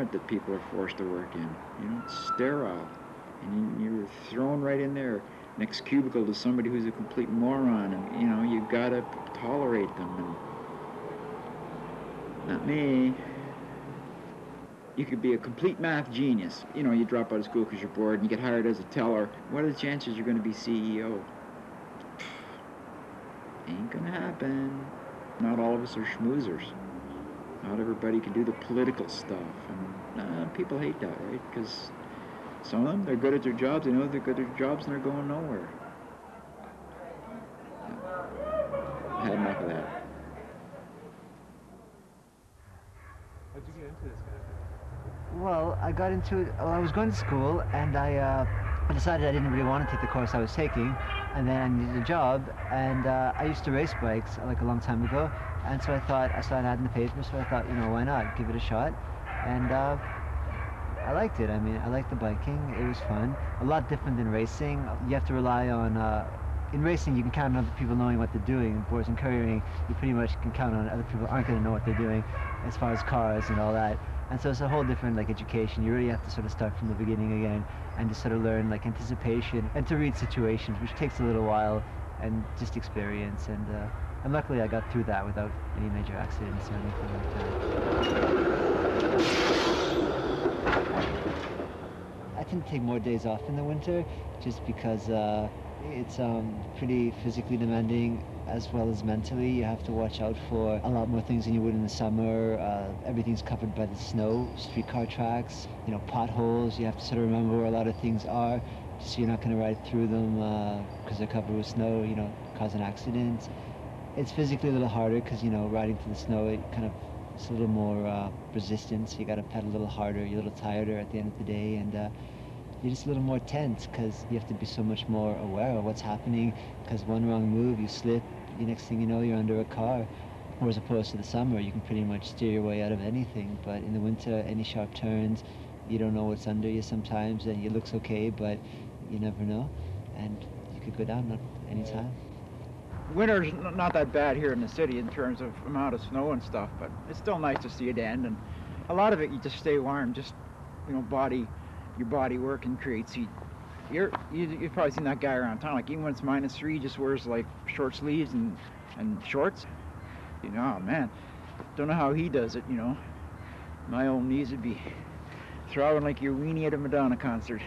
environment that people are forced to work in. You know, it's sterile. And you're thrown right in there next cubicle to somebody who's a complete moron, and you know, you gotta tolerate them. And not me. You could be a complete math genius. You know, you drop out of school because you're bored and you get hired as a teller. What are the chances you're going to be CEO? Ain't gonna happen. Not all of us are schmoozers. Not everybody can do the political stuff. And people hate that, right? Because some of them, they're good at their jobs, they know they're good at their jobs, and they're going nowhere. I had enough of that. How'd you get into this kind of thing? Well, I got into it, I was going to school, and I decided I didn't really want to take the course I was taking, and then I needed a job, and I used to race bikes like a long time ago, and so I saw an ad in the paper, so I thought, you know, why not, give it a shot, and I liked it. I mean, I liked the biking, it was fun, a lot different than racing. You have to rely on, in racing you can count on other people knowing what they're doing, whereas in couriering you pretty much can count on other people aren't going to know what they're doing as far as cars and all that. And so it's a whole different like education. You really have to sort of start from the beginning again and just sort of learn like anticipation and to read situations, which takes a little while, and just experience. And luckily I got through that without any major accidents or anything like that. I tend to take more days off in the winter just because it's pretty physically demanding as well as mentally. You have to watch out for a lot more things than you would in the summer. Everything's covered by the snow, streetcar tracks, you know, potholes. You have to sort of remember where a lot of things are, just so you're not going to ride through them because they're covered with snow, you know, cause an accident. It's physically a little harder because, you know, riding through the snow, it kind of, it's a little more resistance. You got to pedal a little harder, you're a little tireder at the end of the day, and you're just a little more tense because you have to be so much more aware of what's happening, because one wrong move, you slip, the next thing you know, you're under a car. Or as opposed to the summer, you can pretty much steer your way out of anything. But in the winter, any sharp turns, you don't know what's under you sometimes, and it looks okay, but you never know. And you could go down at any time. Winter's not that bad here in the city in terms of amount of snow and stuff, but it's still nice to see it end. And a lot of it, you just stay warm, just, you know, your body working creates heat. You've probably seen that guy around town, like even when it's -3, he just wears like short sleeves and shorts. You know, oh man, don't know how he does it, you know. My old knees would be throbbing like your weenie at a Madonna concert.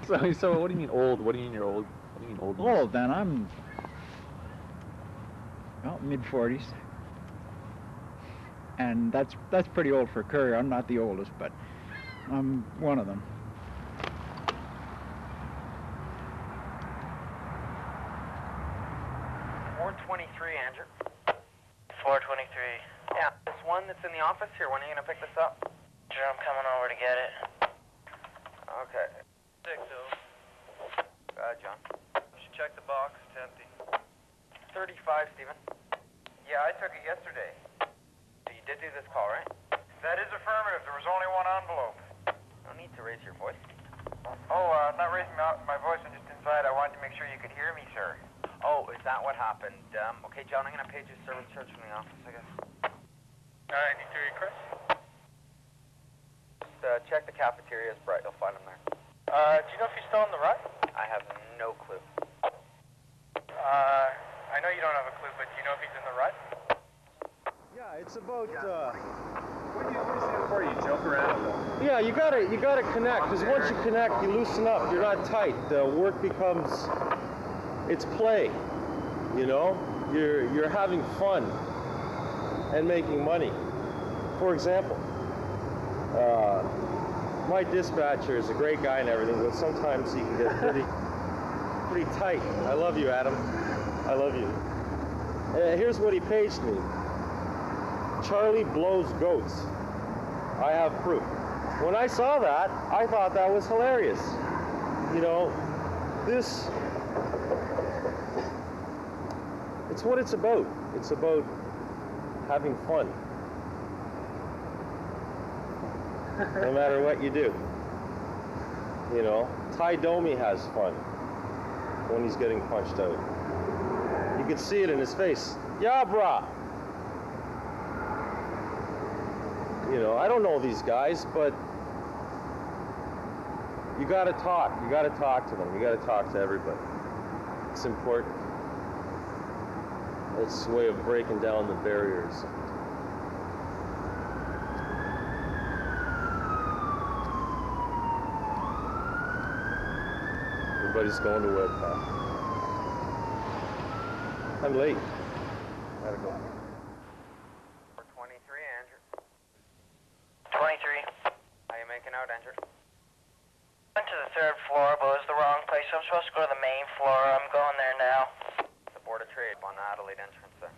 So what do you mean old? What do you mean you're old? What do you mean old? Old, then I'm, well, mid-40s. And that's pretty old for a courier. I'm not the oldest, but I'm one of them. 423, Andrew. 423. Yeah, this one that's in the office here, when are you going to pick this up? Sure, I'm coming over to get it. Okay. 6, though. Go ahead, John. You should check the box, it's empty. 35, Stephen. Yeah, I took it yesterday. So you did do this call, right? That is affirmative. There was only one envelope. No need to raise your voice. Oh, not raising my voice. I'm just inside. I wanted to make sure you could hear me, sir. Oh, is that what happened? Okay, John, I'm going to pay you service charge from the office, I guess. I need to read Chris. Just check the cafeteria. It's bright. You'll find him there. Do you know if he's still on the run? I have no clue. I know you don't have a clue, but do you know if he's in the rut? Yeah, it's about, What do you stand for? You joke around? yeah, you gotta connect, because once you connect, you loosen up, you're not tight. The work becomes, it's play, you know? You're having fun and making money. For example, my dispatcher is a great guy and everything, but sometimes he can get pretty tight. I love you, Adam. I love you. Here's what he pays me. Charlie blows goats. I have proof. When I saw that, I thought that was hilarious. You know, it's what it's about. It's about having fun. No matter what you do. You know, Ty Domi has fun when he's getting punched out. You can see it in his face. Yeah, brah. You know, I don't know these guys, but you gotta talk. You gotta talk to them. You gotta talk to everybody. It's important. It's a way of breaking down the barriers. Everybody's going to Webpack. I'm late. Gotta go. 23, Andrew. 23. How you making out, Andrew? Went to the 3rd floor, but it was the wrong place. I'm supposed to go to the main floor. I'm going there now. The Board of Trade on the Adelaide entrance there.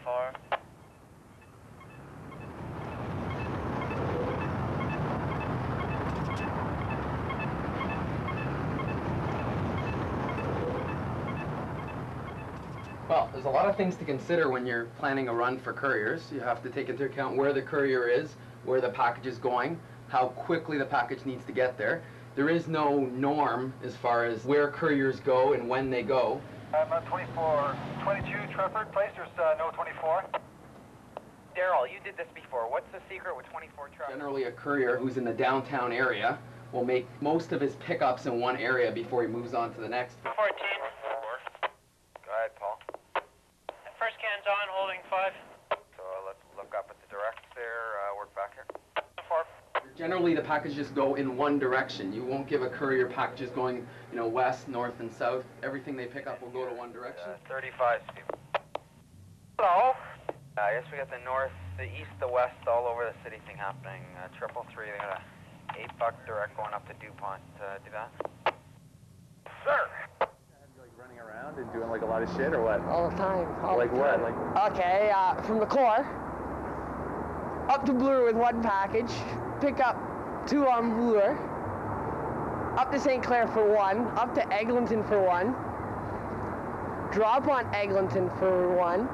Floor. Well, there's a lot of things to consider when you're planning a run for couriers. You have to take into account where the courier is, where the package is going, how quickly the package needs to get there. There is no norm as far as where couriers go and when they go. I'm at 24, 22 Trefford Place, there's no 24. Daryl, you did this before. What's the secret with 24 trucks? Generally, a courier who's in the downtown area will make most of his pickups in one area before he moves on to the next. 14. Go ahead, Paul. First can's on, holding 5. So let's look up at the directs there. Work back here. 4. Generally, the packages go in one direction. You won't give a courier packages going, you know, west, north, and south. Everything they pick up will go to one direction. 35, Steve. Hello? I guess we got the north, the east, the west, all over the city thing happening. 333, they got a $8 direct going up to DuPont. Do that? Sir! Like running around and doing like a lot of shit or what? All the time. Like what? Like Okay, from the core up to Bloor with one package, pick up 2 on Bloor, up to St. Clair for 1, up to Eglinton for 1, drop on Eglinton for 1,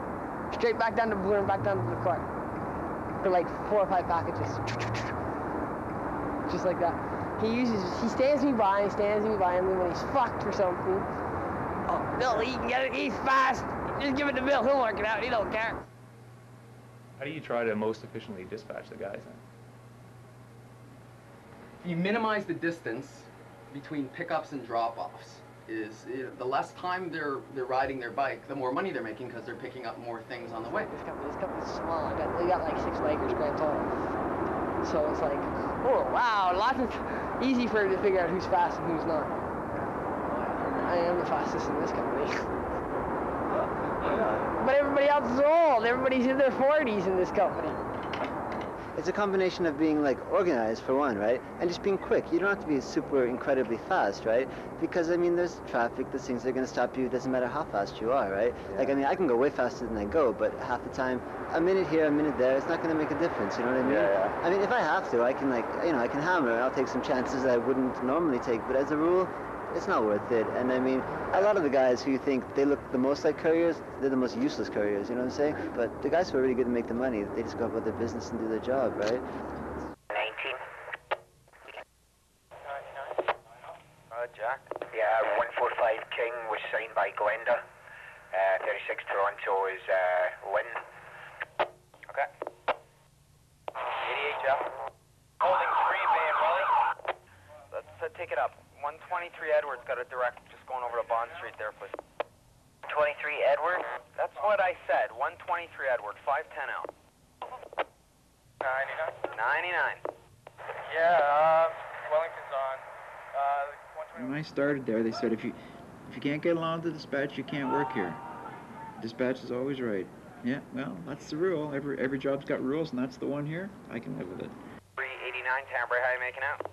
straight back down to Bloor and back down to the core for like 4 or 5 packages, just like that. He stands me by, and then when he's fucked or something, oh, Bill, he can get it, he's fast, just give it to Bill, he'll work it out, he don't care. how do you try to most efficiently dispatch the guys then? You minimize the distance between pickups and drop-offs. The less time they're riding their bike, the more money they're making because they're picking up more things on the way. This company's small. We got like 6 bikers grand total. So it's like, oh wow, lots of easy for them to figure out who's fast and who's not. I am the fastest in this company. But everybody else is old. Everybody's in their 40s in this company. It's a combination of being like organized for one, right? And just being quick. You don't have to be super incredibly fast, right? Because I mean, there's traffic, there's things that are going to stop you. It doesn't matter how fast you are, right? Yeah. Like I mean, I can go way faster than I go, but half the time, a minute here, a minute there, it's not going to make a difference. You know what I mean? Yeah. I mean, if I have to, I can like, you know, I can hammer and I'll take some chances I wouldn't normally take. But as a rule, it's not worth it. And I mean, a lot of the guys who you think they look the most like couriers, they're the most useless couriers, you know what I'm saying? But the guys who are really good to make the money, they just go about their business and do their job, right? 19. 99. Jack? Yeah, 145 King was signed by Glenda. 36 Toronto is Lynn. Okay. 88, Jeff. Holding 3, Bay and Welly. Let's take it up. 123 Edwards got a direct just going over to Bond Street there, please. 23 Edward? That's what I said. 123 Edward, 510 out. 99. 99. Yeah, Wellington's on. When I started there, they said if you can't get along with the dispatch, you can't work here. Dispatch is always right. Yeah, well, that's the rule. Every job's got rules, and that's the one here. I can live with it. 389 Tambray, how you making out?